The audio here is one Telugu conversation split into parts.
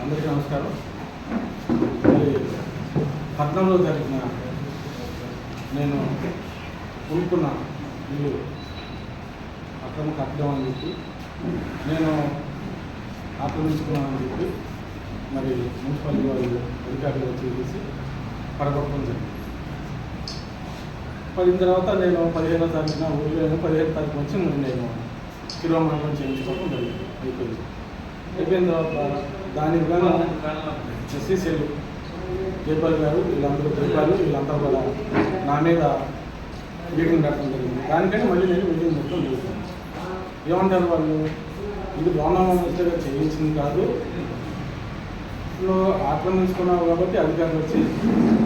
అందరికీ నమస్కారం. మరి 14వ తారీఖున నేను కొనుక్కున్న ఇల్లు అక్రమ కట్టడం అని చెప్పి నేను ఆక్రమించుకున్నానని చెప్పి మరి మున్సిపాలిటీ వాళ్ళు అధికారులు వచ్చేసి పడగొట్టడం జరిగింది. పడిన తర్వాత నేను 15వ తారీఖున ఊళ్ళో 15వ తారీఖు వచ్చి మరి నేను తిరువమండలం చేయించుకోవడం జరిగింది. అయిపోయిన తర్వాత దానికి గాను ఎస్సీసీలు జైపాల్ గారు వీళ్ళంతా కూడా నా మీద మీటింగ్ పెట్టడం జరిగింది. దానికంటే మళ్ళీ నేను మీటింగ్ మొత్తం చేశాను. ఏమంటారు వాళ్ళు, ఇది భవనమిస్టర్గా చేయించింది కాదు, నువ్వు ఆక్రమించుకున్నావు కాబట్టి అధికారులు వచ్చి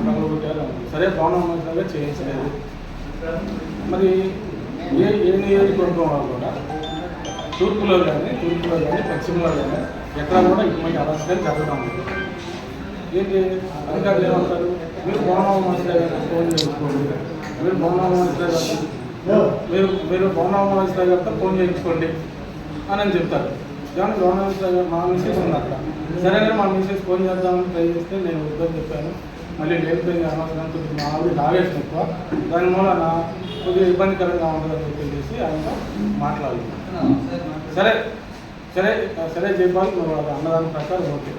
పగలగొట్టారు. సరే, భవనమిస్టర్గా చేయించలేదు. మరి ఏ నియోజకవర్గం వాళ్ళు కూడా తూర్పులో కానీ పశ్చిమలో కానీ ఎక్కడ కూడా ఇటువంటి అరెస్టులు జరగడం లేదు. ఏంటి అధికారులు ఏమంటారు, మీరు భవనమిస్టర్ గారికి ఫోన్ చేయించుకోండి, మీరు భవనమిస్టర్ గారితో ఫోన్ చేయించుకోండి అని చెప్తారు. కానీ భవనమిస్టర్ గారు మా మిస్సెస్ ఉంది అక్కడ. సరే, మా మిస్సెస్ ఫోన్ చేద్దామని ట్రై చేస్తే నేను వద్దని చెప్పాను. మళ్ళీ లేకపోయింది అనవసరం, మా ఆవిడ ఆవేశం ఎక్కువ, దాని మూలన కొద్దిగా ఇబ్బందికరంగా ఉంటుందని చెప్పేసి ఆయన మాట్లాడాలి. సరే జైపాల్, నువ్వు అన్నదాని ప్రకారం ఓకే.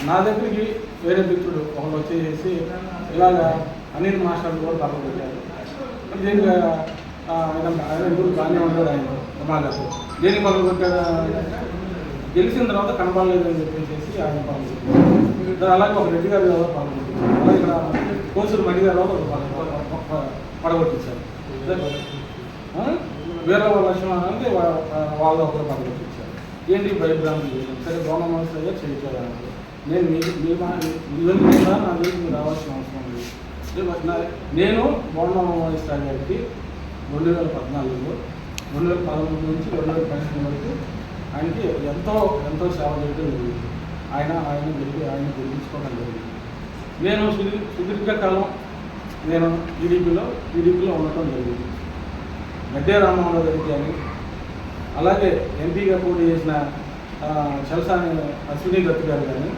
నా దగ్గరికి వేరే మిత్రుడు ఒకళ్ళు వచ్చేసి ఇలాగా అనిల్ మాస్టర్లు కూడా పక్కన పెట్టారు. దీనికి ఆయన ఇప్పుడు బాగానే ఉంటాడు. ఆయన ప్రమాదాలు దేనికి పక్కన పెట్టారు, గెలిచిన తర్వాత కనపడలేదని చెప్పేసి ఆయన పక్కన. అలాగే ఒక రెడ్డి గారి ఎవరో పడగొట్టించారు. అలాగే ఇక్కడ కోసూరు మడి గారు ఒక పడగొట్టించారు. వేరే వాళ్ళ లక్ష్మణానికి వాళ్ళు ఒకరు పడగొట్టించారు. ఏంటి భయభ్రాంతి చేయడం. సరే, భవనమిస్టర్గా చేయించాలి. నేను నా దగ్గర మీరు రావాల్సిన అవసరం లేదు. నేను భవనమిస్టర్ గారికి 2014లో 2013 నుంచి 2015 వరకు ఆయనకి ఎంతో సేవ చేయడం జరిగింది. ఆయన గెలిపించుకోవడం జరిగింది. నేను సుదీర్ఘకాలం నేను టీడీపీలో ఉండటం జరిగింది. గడ్డే రామమోహన్ రెడ్డి అని, అలాగే ఎంపీగా పోటీ చేసిన చలసాని అశ్విని దత్ గారు కానీ,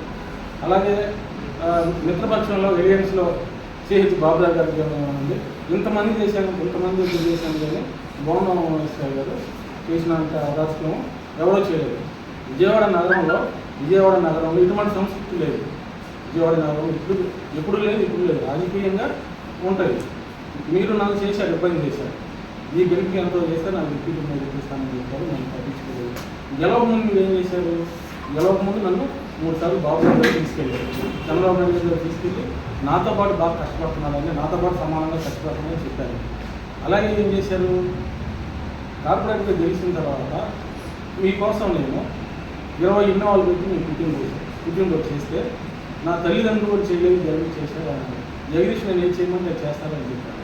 అలాగే మిత్రపక్షంలో ఎలియన్స్లో సిహెచ్ బాబురావు గారికి ఉంది. ఇంతమంది చేశాను కానీ భవనమిస్టర్ గారు చేసినంత రాష్ట్రం ఎవరో చేయలేదు. విజయవాడ నగరంలో ఇటువంటి సంస్కృతి లేదు. విజయవాడ నగరంలో ఎప్పుడు లేదు. రాజకీయంగా ఉంటాయి. మీరు నాకు చేశారు, ఇబ్బంది చేశారు. ఈ గెలిపి ఎంతో చేస్తే నాకు రిపీట్ మీద చూపిస్తానని చెప్పారు. నన్ను పట్టించుకోలేదు. గెలవక ముందు మీరు ఏం చేశారు, గెలవక ముందు నన్ను 3 సార్లు బాబురావు గారు తీసుకెళ్ళారు. చంద్రబాబు నాయుడు గారు తీసుకెళ్ళి నాతో పాటు బాగా కష్టపడుతున్నారని, నాతో పాటు సమానంగా కష్టపడుతున్నారని చెప్పారు. అలాగే ఏం చేశారు, కార్పొరేట్గా గెలిచిన తర్వాత మీకోసం నేను 20 ఇన్నోవాలు పెట్టి నేను కుటుంబం చేస్తే నా తల్లిదండ్రులు కూడా చేయలేదు, జగదీష్ చేశారు. జగదీష్ నేను ఏం చేయమంటే చేస్తారని చెప్పారు.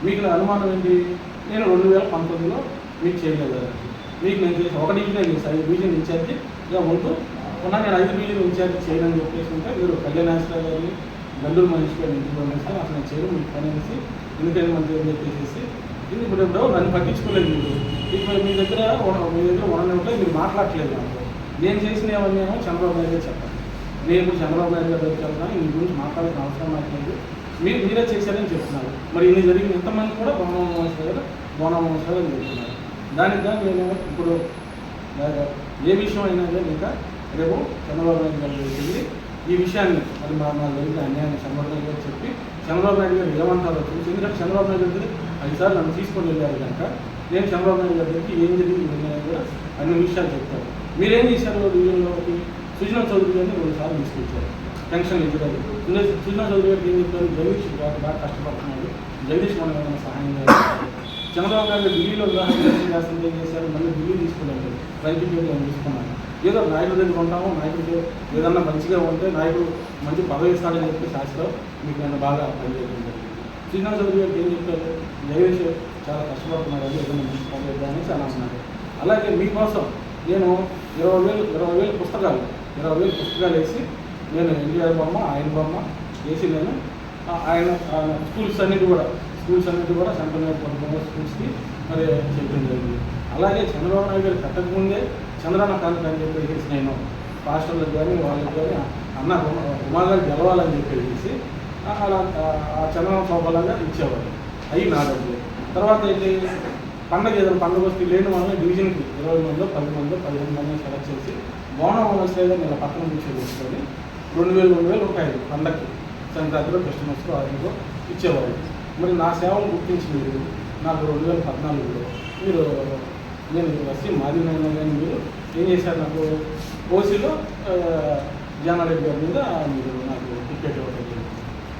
మీకు అనుమానం ఏంటి, నేను 2019లో మీకు చేయలేదు. మీకు నేను చేసి 1 డివిజన్ చేసి 5 డివిజన్ ఇన్ఛార్జి ఇలా ఉంటూ ఉన్నా. నేను 5 డివిజన్ ఇన్ఛార్జి చేయనని చెప్పేసి ఉంటే మీరు కళ్యాణేశ్వర గారిని గల్లూరు మనిషి గారిని ఇంటికి పంపిస్తే అసలు నేను చేయడం మీకు పని అనేసి ఎందుకని మంచి అని చెప్పేసి ఇప్పుడు నన్ను పట్టించుకోలేదు. మీరు మీ దగ్గర ఉండనివ్వట్లేదు, మీరు మాట్లాడట్లేదు. నాకు నేను చేసినవన్నీ ఏమో చంద్రబాబు నాయుడు గారు చెప్పాలి. నేను ఇప్పుడు చంద్రబాబు నాయుడు గారు దగ్గరికి వెళ్తాను, ఈ గురించి మాట్లాడాల్సిన అవసరం నాకు లేదు. మీరే చేశారని చెప్తున్నారు. మరి ఇది జరిగిన ఎంతమంది కూడా భవనమిస్టర్ గారు చెప్తున్నారు. దానికి నేను ఇప్పుడు ఏ విషయం అయినా కానీ ఇంకా రేపు చంద్రబాబు నాయుడు గారు వెళ్ళి ఈ విషయాన్ని మరి మా జరిగిన అన్యాయాన్ని చంద్రబాబు నాయుడు గారు చెప్పి చంద్రబాబు నాయుడు గారు ఏమంటారో చూసి, ఎందుకంటే చంద్రబాబు నాయుడు గారు 5 సార్లు నన్ను తీసుకొని వెళ్ళారు కనుక నేను చంద్రబాబు నాయుడు గారి దగ్గరికి ఏం జరిగింది కూడా అన్ని విషయాలు చెప్తారు. మీరేం చేశారు, డివిజన్లోకి సుజనా చౌదరి గారిని 2 సార్లు తీసుకొచ్చారు పెన్షన్ ఇచ్చారు. సుజనా చౌదరి గారికి ఏం చెప్తారు, జగదీష్ బాగా కష్టపడుతున్నాడు, జగదీష్ మనం ఏమైనా సహాయం చేయాలి. చంద్రబాబు నాయుడు ఢిల్లీలో వివాహం చేస్తుంటే ఏం చేశారు, మళ్ళీ ఢిల్లీ తీసుకున్నాడు. రైతు నేను తీసుకున్నాను. ఏదో నాయకుడి దగ్గర ఉంటాము, నాయకుడికి ఏదన్నా మంచిగా ఉంటే నాయకుడు మంచి పదవి ఇస్తాడని చెప్పి శాస్త్రం మీకు నేను బాగా పనిచేయడం జరిగింది. సుజనా చౌదరి గారికి ఏం చెప్పారు, జగదీష్ చాలా కష్టపడుతున్నాడు, ఏదైనా మంచి పదవి ఇద్దామని చాలా అన్నారు. అలాగే మీకోసం నేను 20,000 పుస్తకాలు వేసి నేను ఎన్టీఆర్ బొమ్మ, ఆయన బొమ్మ వేసి నేను ఆయన స్కూల్స్ అన్నిటి కూడా సెంట్రల్ స్కూల్స్కి మరి చెప్పడం జరిగింది. అలాగే చంద్రబాబు నాయుడు గారు కట్టకముందే చంద్రన్న కానుక అని చెప్పేసి నేను పాస్టర్లకు కానీ వాళ్ళకి కానీ అన్న ఉమాగారు గెలవాలని చెప్పేసి అలా ఆ చంద్రన్న సోపాలాగా ఇచ్చేవారు. అవి నా డబ్బులు. తర్వాత అయితే పండగ ఏదైనా పండుగ వస్తే లేని వాళ్ళని డివిజన్కి 20 మందో 10 మందో 15 మంది సెలెక్ట్ చేసి బోనం వస్తేగా నేను పక్కన కూర్చొని 2000 రూపాయలు పండగకి సంక్రాంతిలో క్రిస్మస్లో ఆదిలో ఇచ్చేవారు. మరి నా సేవలు గుర్తించి మీరు నాకు 2014లో మీరు నేను వచ్చి మాదినైనా కానీ మీరు ఏం చేశారు, నాకు ఓసీలో జానారెడ్డి గారి మీద మీరు నాకు టికెట్ ఇవ్వడం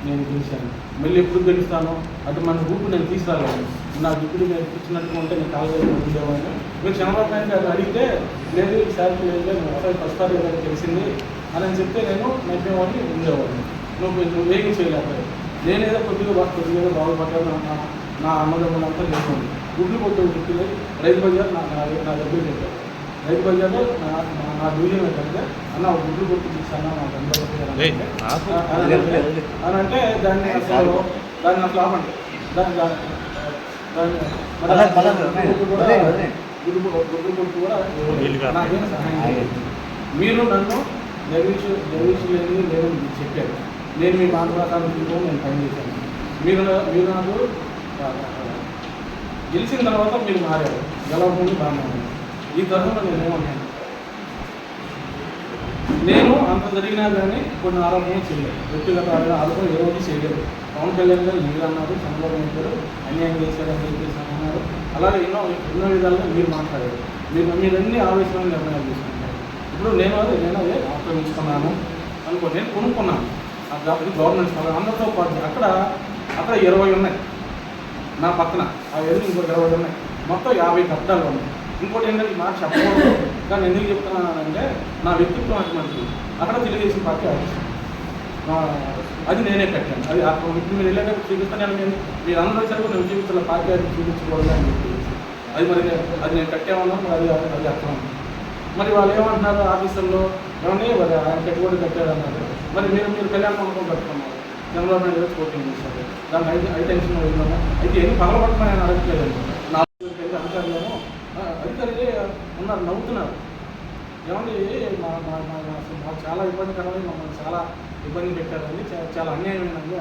నేను గెలిచాను. మళ్ళీ ఎప్పుడు గెలుస్తాను అటు మన గ్రూప్ నేను తీసుకురాలేను. నాకు ఇప్పుడు నేను ఇచ్చినట్టుగా ఉంటే నేను కాలేజీ ఉండేవాడిని. మీరు చంద్రబాబు నాయుడు గారు అడిగితే లేదు ఈసారి లేదు నేను ఒకసారి ఫస్ట్ సారి గారికి తెలిసింది అని చెప్తే నేను నడిపేవాడిని ఉండేవాడిని. నువ్వు ఏమి చేయలేకపోయావు. నేనేదో కొద్దిగా బాగుపడ్డాను. నా అన్నదమ్ములంతా చేసింది. గుడ్లు కొట్టే వృత్తిలో రైతు బజార్ నా దగ్గర చెప్పారు. రైతు బజార్లో నా డివిజన్ ఏంటంటే అన్న గుడ్లు కొట్టి తీసాను నా దండ అని అంటే దాన్ని అసలు ఆపండి. గుడ్లు కొట్టు కూడా నాకేం సహాయం. మీరు నన్ను జయించలేని లేదని చెప్పారు. నేను మీ మాట ప్రకారం తీసుకొని నేను పని చేశాను. మీరు నాకు గెలిచిన తర్వాత మీరు మారారు. గెలవకుండా బాగా ఈ తరుణంలో నేనేమన్నాను, నేను అంత జరిగినా కానీ కొన్ని ఆరోపణలు చేయలేదు. వ్యక్తిగత ఆరోపణ ఏ రోజు చేయలేదు. పవన్ కళ్యాణ్ గారు మీరు అన్నారు, చంద్రబాబు నాయుడు గారు అన్యాయం చేశారని చెప్పేసి అన్నారు. అలాగే ఎన్నో విధాలుగా మీరు మాట్లాడారు. మీరన్నీ ఆవేశమైన నిర్ణయాలు తీసుకుంటారు. ఇప్పుడు నేను అదే ఆక్రమించుకున్నాను అనుకో, నేను కొనుక్కున్నాను. అది గవర్నమెంట్ స్థలం అందరితో పాటు అక్కడ 20 ఉన్నాయి. నా పక్కన ఆ ఎదురు ఇంకో 20 ఉన్నాయి. మొత్తం 50 కట్టడాలు ఉన్నాయి. ఇంకోటి ఏంటంటే మాట చెప్పకూడదు, కానీ ఎందుకు చెప్తున్నానంటే నా వ్యక్తిత్వం అటువంటిది. అక్కడ తెలుగుదేశం పార్టీ ఆఫీస్ అది నేనే కట్టాను. అది ఇప్పుడు మీరు వెళ్ళేటప్పుడు చూపిస్తాను. మీరు అందరూ వచ్చారు నేను చూపిస్తున్న పార్టీ అది చూపించకూడదు అని చెప్పేసి అది నేను కట్టేమన్నాను. మరి అది అర్థం. మరి వాళ్ళు ఏమంటున్నారు ఆఫీసుల్లో, ఏమని ఆయన కట్టుబడి కట్టారన్నారు. మరి మీరు కళ్యాణ మండపం కట్టుకున్నారు. చంద్రబాబు నాయుడు గారు కోటింగ్ చేశారు. దాన్ని టెన్షన్ వెళ్ళినా అయితే ఎన్ని పగలబట్టమని ఆయన అడగట్లేదండి. నా అధికారులే ఉన్నారు, నవ్వుతున్నారు. ఏమంటే మాకు చాలా ఇబ్బందికరమని మమ్మల్ని చాలా ఇబ్బంది పెట్టారండి, చాలా అన్యాయమైనది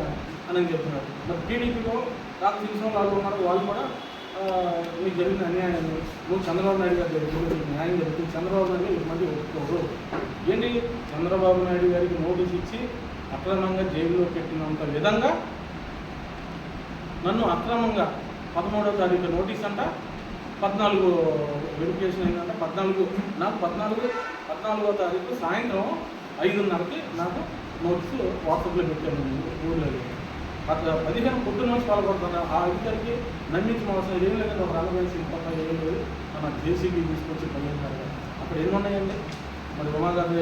అని చెప్తున్నారు. మరి టీడీపీలో నాకు తెలిసిన వాళ్ళు ఉన్నారు. వాళ్ళు కూడా మీకు జరిగిన అన్యాయాన్ని నువ్వు చంద్రబాబు నాయుడు గారి దగ్గర న్యాయం జరుగుతుంది. చంద్రబాబు నాయుడు గారు మళ్ళీ ఒప్పుకోరు. ఏంటి చంద్రబాబు నాయుడు గారికి నోటీస్ ఇచ్చి అక్రమంగా జైల్లో పెట్టినంత విధంగా నన్ను అక్రమంగా 13వ తారీఖు నోటీస్ అంట, 14 వెరిఫికేషన్ అయిందంటే 14వ తారీఖు సాయంత్రం 5:30కి నాకు నోటీసు వాట్సాప్లో పెట్టాను. ఊళ్ళో 15 పొద్దున్న నుంచి పాల్గొడుతున్నాను. ఆ అధికారికి నమ్మించిన అవసరం ఏం లేదంటే ఒక 40 తప్ప ఏం లేదు. మన జేసీబీ తీసుకొచ్చి పనిచేస్తారు. అక్కడ ఏమి ఉన్నాయండి? మరి ఉమాగారు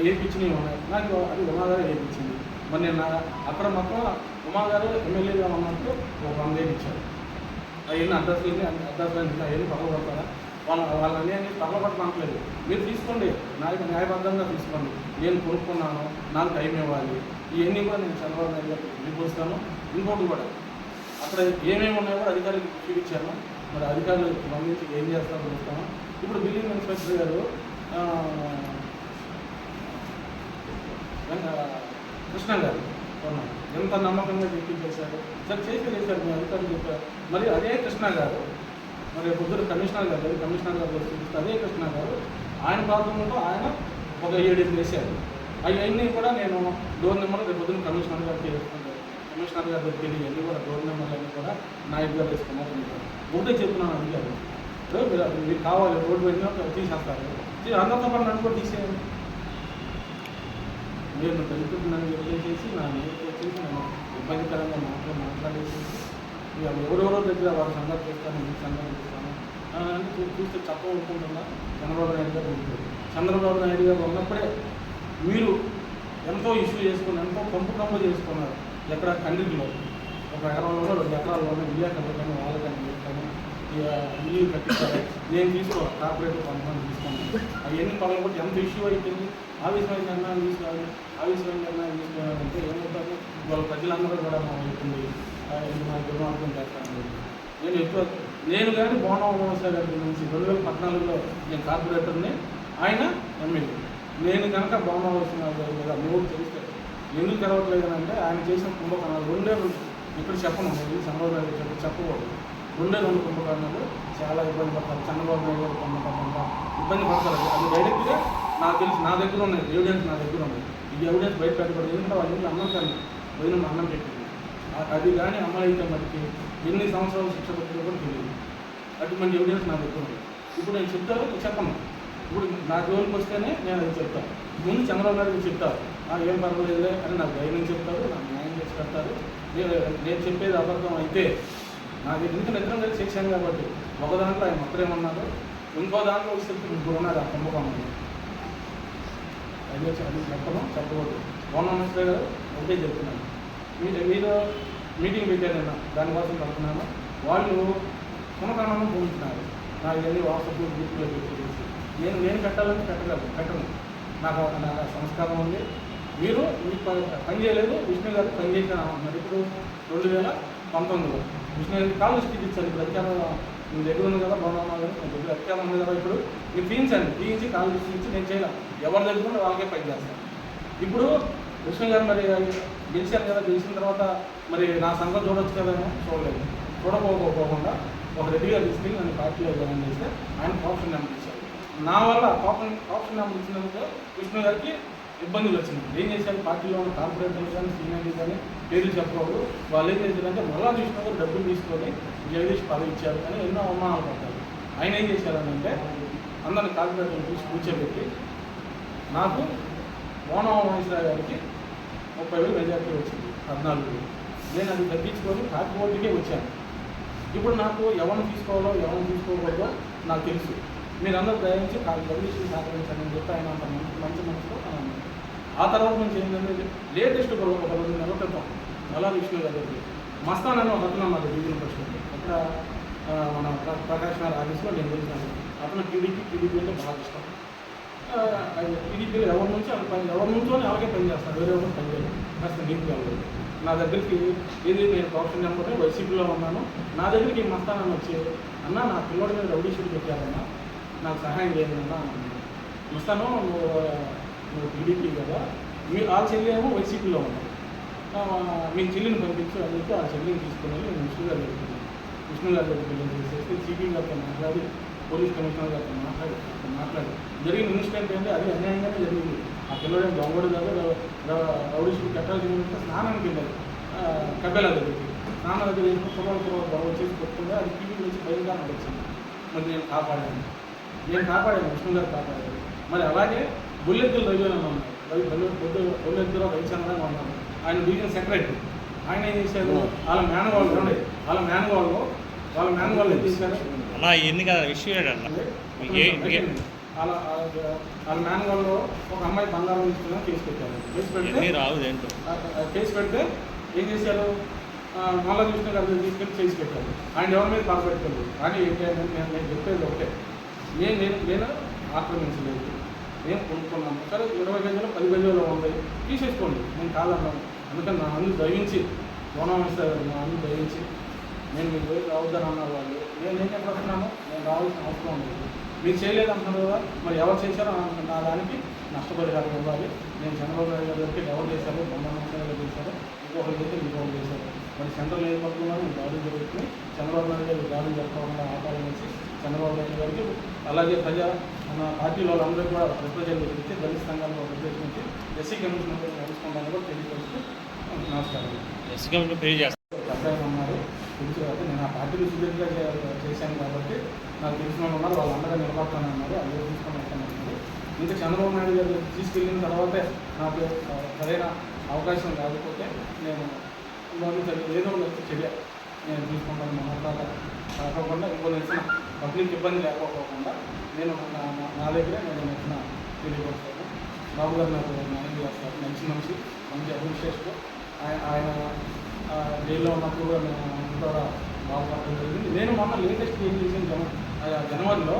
ఏపించినవి ఉన్నాయి. నాకు అది ఉమాగారు ఏపించింది. మరి నేను అక్కడ మొత్తం ఉమాగారు ఎమ్మెల్యేగా ఉన్నట్టు ఒక 100 ఇచ్చారు. అవన్నీ అడ్రస్లని అవన్నీ పగలబడతారా? వాళ్ళ అన్యాయాన్ని పగలబట్టనట్లేదు. మీరు తీసుకోండి, న్యాయబద్ధంగా తీసుకోండి. నేను కొనుక్కున్నాను, నాకు టైం ఇవ్వాలి. ఇవన్నీ కూడా నేను చంద్రబాబు నాయుడు గారికి వెళ్ళిపోస్తాను. ఇంకోటి కూడా అక్కడ ఏమేమి ఉన్నాయో కూడా అధికారులకు చూపించాను. మరి అధికారులు గమనించి ఏం చేస్తారో చూస్తాను. ఇప్పుడు బిల్డింగ్ ఇన్స్పెక్టర్ గారు కృష్ణ గారు ఎంత నమ్మకంగా చేశారు. సరే చేశారు మీ అధికారులు చెప్పారు. మరి అదే కృష్ణ గారు మరి పొద్దున కమిషనర్ గారు చూపిస్తే అదే కృష్ణ గారు ఆయన ప్రాంతంలో ఆయన ఒక 7 వేశారు. అవన్నీ కూడా నేను డోర్ నెంబర్ రేపు పొద్దున్న కమిషనర్ గారికి వేసుకుంటాను. కమిషనర్ గారి దగ్గర ఇవన్నీ కూడా డోర్ నెంబర్లన్నీ కూడా నాయకు గారు వేసుకున్నారు. ఒకటే చెప్తున్నాను అధికారులు, మీకు కావాలి రోడ్డు వెళ్ళినా తీసేస్తారు. అందరితో పాటు నన్ను కూడా తీసేయండి. నేను పెరుగుతున్నాను చెప్పేసి నా వచ్చేసి నన్ను ఇబ్బందికరంగా మాట్లాడేసి ఎవరెవరో దగ్గర వాళ్ళ సంగతి చేస్తాను, మీకు సంగతి చేస్తాను అంటే చూస్తే చెప్పనుకుంటున్నా. చంద్రబాబు నాయుడు గారు ఉంటుంది. చంద్రబాబు నాయుడు గారు ఉన్నప్పుడే మీరు ఎంతో ఇష్యూ చేసుకుని ఎంతో కంపు చేసుకున్నారు. ఎక్కడ కండ్రిలో 1 ఎకరంలోనో 2 ఎకరాల్లోనో విలేకరులు కానీ వాళ్ళకని చెప్తాను ఇల్లు కట్టిస్తారు. నేను తీసుకోవాలి కార్పొరేట్ కొంతమంది తీసుకున్నాను. అవన్నీ పగలబట్టి ఎంత ఇష్యూ అయిపోయింది. ఆవేశమైన నిర్ణయాలు తీసుకోవాలి. ఆవేశమైన నిర్ణయాలు తీసుకోవాలంటే ఏమవుతారు? వాళ్ళ ప్రజలందరూ కూడా మా అవుతుంది మా దుర్మార్గం చేస్తాను. నేను ఎక్కువ నేను కానీ బోనం ఉమామహేశ్వర గారి నుంచి 2014లో నేను కార్పొరేటర్ని, ఆయన ఎమ్మెల్యే. నేను కనుక బోనం ఉమామహేశ్వర గారి మీద మూడు తెలిస్తే ఎందుకు తెరవట్లేదు అంటే ఆయన చేసిన కుంభకోణాలు రెండే ఇప్పుడు చెప్పను, చంద్రబాబు నాయుడు చెప్పకూడదు. రెండే 2 కుంభకోణాలు చాలా ఇబ్బంది పడతారు. చంద్రబాబు నాయుడు గారు కుంభకోణంగా ఇబ్బంది పడతారు. అది డైరెక్ట్గా నాకు తెలిసి నా దగ్గర ఉన్నాయి, ఎవిడెన్స్ నా దగ్గర ఉంది. ఈ ఎవిడెన్స్ బయట పెట్టకూడదు. ఎందుకంటే వాళ్ళ ఇంట్లో అన్నం కానీ వదిన అన్నం పెట్టింది. అది కానీ అమలైతే మటుకి ఎన్ని సంవత్సరాలు శిక్ష పడుతుందో కూడా తెలియదు. అటువంటి ఎవిడెన్స్ నా దగ్గర ఉంది. ఇప్పుడు నేను చెప్తాను, చెప్పను. ఇప్పుడు నా జోలికి వస్తేనే నేను అది చెప్తాను. ముందు చంద్రబాబు నాయుడు చెప్తారు, ఏం పర్వాలేదులే అని నాకు ధైర్యం చెప్తారు, నాకు న్యాయం చేసి పెడతారు. నేను చెప్పేది అబద్ధం అయితే నాకు ఎందుకంటే నిద్రం కలిసి చేశాను కాబట్టి ఒక దాంట్లో ఆయన మొత్తమేమన్నారు, ఇంకో దాంట్లో వస్తే ఇప్పుడు ఉన్నాడు ఆ కుంభకోణం. అది చెప్పకూడదు. ఉమామహేశ్వర గారు ఒకటే చెప్తున్నాను, మీరు మీటింగ్ పెట్టారన్నా దానికోసం పడుతున్నాను. వాళ్ళు కుంభకోణం పోయించినారు. నాకు వెళ్ళి వాట్సాప్ గ్రూప్లో పెట్టేసి నేను పెట్టాలని పెట్టను. నాకు సంస్కారం ఉంది. మీరు మీకు పని చేయలేదు, విష్ణు గారు పని చేసిన మరి ఇప్పుడు 2019లో విష్ణు గారికి కాల్ స్టిక్ ఇచ్చారు. ఇప్పుడు అత్యారం మీ దగ్గర ఉంది కదా, బాగున్నా కానీ మీ దగ్గర అత్యారం ఉంది కదా, ఇప్పుడు మీరు తీయించి కాల్ స్టిక్ ఇచ్చి నేను చేయలేం. ఎవరి దగ్గర ఉంటే వాళ్ళకే పని చేస్తాను. ఇప్పుడు విష్ణు గారు మరి గెలిచారు కదా, గెలిచిన తర్వాత మరి నా సంఘం చూడొచ్చు కదా, చూడలేదు. చూడకపోకుండా ఒక రెడ్డిగా తీసుకెళ్ళి నన్ను పార్టీలో జాయిన్ చేస్తే ఆయన ఆప్షన్ నెంబర్ ఇచ్చారు. నా వల్ల ఆప్షన్ నెంబర్ ఇచ్చినందుకు విష్ణు గారికి ఇబ్బందులు వచ్చింది. ఏం చేశారు, పార్టీలో ఉన్న కార్పొరేటర్లు కానీ సీనియర్లు కానీ పేర్లు చెప్పకూడదు. వాళ్ళు ఏం చేశారంటే మళ్ళా విష్ణు గారు డబ్బులు తీసుకొని జగదీష్ పదవి ఇచ్చారు అని ఎన్నో అవమానాలు పడతారు. ఆయన ఏం చేశారనంటే అందరిని కార్పొరేటర్లు తీసి కూర్చోబెట్టి నాకు ఉమామహేశ్వర గారికి 30,000 మెజార్టీ వచ్చింది, 14. నేను అది తగ్గించుకొని కార్పొరేట్కే వచ్చాను. ఇప్పుడు నాకు ఎవరిని తీసుకోవాలో ఎవరిని తీసుకోకూడదో నాకు తెలుసు. మీరందరూ దయించి జగదీష్ని సహకరించాలని చెప్పి ఆయన అంత మంచి మనసులో అన్నాను. ఆ తర్వాత నుంచి ఏంటంటే లేటెస్ట్ ఒక 2 నెలల క్రితం మళ్ళా విష్ణు గారు మస్తాన్ అని ఒక అతను అన్నారు డివిజన్ ప్రెసిడెంట్. అక్కడ మన ప్రకాష్ గారి ఆఫీస్లో నేను తెలిసినాను. అతను టీడీపీ అంటే బాగా ఇష్టం. టీడీపీలో ఎవరి నుంచో అలాగే పని చేస్తాను, వేరే ఎవరు పని చేయలేదు. కాస్త నీట్గా వెళ్ళలేదు. నా దగ్గరికి నేను ఆప్షన్ నెంబర్ వైసీపీలో ఉన్నాను. నా దగ్గరికి మస్తానని వచ్చి అన్న నా పిల్లడి మీద రౌడీ షీట్ పెట్టారన్నా, నాకు సహాయం చేయాలన్నా. మస్తాను నువ్వు టీడీపీ కదా, ఆ చెల్లి ఏమో వైసీపీలో ఉన్నాను, మీ చెల్లిని పంపించు అని చెప్పి ఆ చెల్లిని తీసుకుని నేను విష్ణు గారు దగ్గరికి చేసేసి సిపి గారితో మాట్లాడి పోలీస్ కమిషనర్ గారితో మాట్లాడి జరిగిన ఇన్సిడెంట్ ఏంటి, అది అన్యాయంగానే జరిగింది. ఆ పిల్లడే దొంగడు కాదు, రౌడీ షీట్ కట్టాల్సిందంటే స్నానానికి వెళ్ళారు కబ్బెల దగ్గరికి. స్నానం దగ్గర పొరపాటు గొడవ చేసి కొట్టుకుంటే అది టీవీ నుంచి భయంగా వచ్చింది. మరి నేను కాపాడాను విష్ణు గారు కాపాడారు. మరి అలాగే బుల్లెద్దులు రవిలో ఉన్నాయి, బుల్లెద్దులో రవిచంద్రగా ఉన్నారు. ఆయన డివిజన్ సెక్రటరీ. ఆయన ఏం చేశారు, వాళ్ళ మేనవాళ్ళు ఏం చేశారు, వాళ్ళ మేనవాళ్ళు ఒక అమ్మాయి బంగారం తీసుకుని కేసు పెట్టారు. కేసు పెడితే ఏం చేశారు, మళ్ళా విష్ణు గారు తీసుకెళ్ళి చేసి పెట్టారు. ఆయన ఎవరి మీద బాధపెట్టారు. కానీ నేను చెప్పేది ఒకటే, నేను ఆక్రమించలేదు, నేను కొనుక్కున్నాను. సరే 20 గజాలు 10 గజాలు ఉంది, తీసేసుకోండి, నేను కాదన్నాను. అందుకని నా అన్ను దయించి నేను మీకు రావద్దని అన్నారు వాళ్ళు. నేను ఎక్కడ వస్తున్నాను, నేను రావాల్సిన అవసరం లేదు. మీరు చేయలేదు అంటున్నారు కదా, మరి ఎవరు చేశారో నా దానికి నష్టపరిహారం ఇవ్వాలి. నేను చంద్రబాబు నాయుడు గారికి ఎవరు చేశారు, ఉమామహేశ్వర గారు చేశారు, ఇంకొకరు చేస్తే ఇంకొకరు చేశారు. మరి సెంట్రల్ ఏ పడుతున్నాను దాడులు జరుగుతుంది. చంద్రబాబు నాయుడు గారికి దాడులు జరగకుండా ఆపాలని వేసి చంద్రబాబు నాయుడు గారికి అలాగే మన పార్టీలో వాళ్ళందరూ కూడా రిప్రజెంటేషన్ ఇచ్చి దళిత సంఘాలను రిప్రజెంటేషన్ ఇచ్చి ఎస్సీ కమిషన్ తెలుసుకుంటాను కూడా తెలియజేస్తూ నమస్కారం. ఎస్సీ కమిషన్ పే చేస్తారు ఉన్నారు తెలుసు కాబట్టి నేను ఆ పార్టీలో సుదీర్ఘంగా చేశాను కాబట్టి నాకు తెలిసిన వాళ్ళు ఉన్నారు, వాళ్ళు అందరూ నిలబడతాను అన్నారు, అదే తీసుకొని వస్తానన్నారు. ఇంకా చంద్రబాబు నాయుడు గారు తీసుకెళ్ళిన తర్వాతే నాకు సరైన అవకాశం లేకపోతే నేను ఏదో చర్య నేను తీసుకుంటాను. మన కాకుండా ఇంకో నచ్చిన పబ్లిక్ ఇబ్బంది లేకపోకుండా నేను నా దగ్గరే నేను నచ్చిన తెలియపరుస్తాను. బాబు గారు నాకు న్యాయం చేస్తారు, మంచి మంచి అడ్మినిస్ట్రేషన్. ఆయన జైల్లో ఉన్నప్పుడు కూడా కూడా బాగుపడడం జరిగింది. నేను మొన్న లేటెస్ట్ ఏం చేసిన జనవరిలో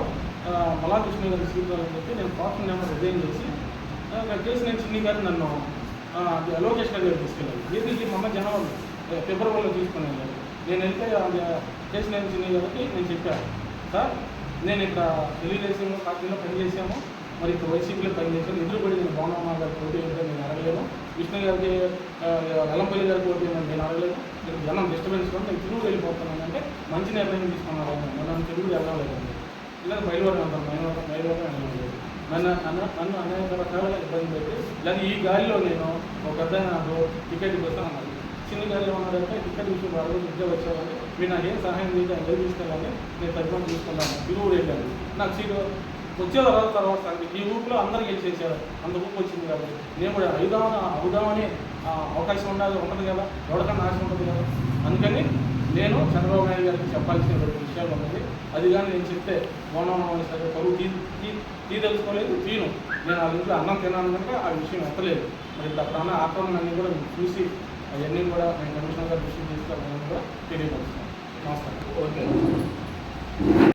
మల్లా కృష్ణ గారి సీట్ అని చెప్పి నేను ఆప్షన్ నెంబర్ రిజైన్ చేసి కేసీఆర్ చిన్ని గారు నన్ను లోకేష్ గారి తీసుకెళ్ళారు. ఏది మొన్న జనవరి ఫిబ్రవరిలో తీసుకుని వెళ్ళారు. నేను వెళ్తే కేశినేని చిన్ని గారికి నేను చెప్పాను, సార్ నేను ఇక్కడ తెలుగుదేశం పార్టీలో పనిచేసాము, మరి ఇక్కడ వైసీపీలో పనిచేసాను, ఎదురుపడి నేను భవనమ్మ గారికి పోటీ ఏంటో నేను అడగలేను, విష్ణు గారికి వెల్లంపల్లి గారికి పోటీ ఏంటంటే నేను అడగలేను, నేను జనం డిస్టర్బెన్స్ కూడా నేను తిరుగు వెళ్ళిపోతున్నాను అంటే మంచి నిర్ణయం తీసుకున్నాను. నన్ను తిరుగు వెళ్ళలేదండి, ఇలా బయలువరం అంటాను, బయలువరం వెళ్ళలేదు. నన్ను అనేక రకాలుగా ఇబ్బంది పెట్టి లేదా ఈ గాలిలో నేను ఒక పెద్ద నాకు టికెట్ ఇస్తాను అన్నారు. చిన్న గాలి ఉన్నాడంటే టికెట్ విషయం బాగా విద్య వచ్చేవాడిని, మీరు నాకు ఏం సహాయం చేసి అందరూ తీసుకెళ్ళాలని నేను తగ్గుమని తీసుకున్నాను. తిరుగు వెళ్ళాను, నాకు సీటు వచ్చే తర్వాత ఈ ఊపిలో అందరూ గెలిచేసారు, అంత ఊపు వచ్చింది కాబట్టి నేను కూడా అవుదామని అవకాశం ఉంటుంది కదా, ఎవరికైనా ఆశ ఉంటుంది కదా. అందుకని నేను చంద్రబాబు నాయుడు గారికి చెప్పాల్సిన విషయాలు ఉన్నది. అది కానీ నేను చెప్తే మౌనం సరే పరువు టీ తెలుసుకోలేదు, తీను నేను వాళ్ళ ఇంట్లో అన్నం తిన్నాను కనుక ఆ విషయం ఎత్తలేదు. మరి ఇప్పుడు అక్కడ అన్న ఆక్రమణ అన్నీ కూడా చూసి అవన్నీ కూడా నేను కమిషనర్ గారు దృష్టి తీసుకెళ్ళాలని కూడా తెలియపరుస్తున్నాను. నమస్కారం. ఓకే.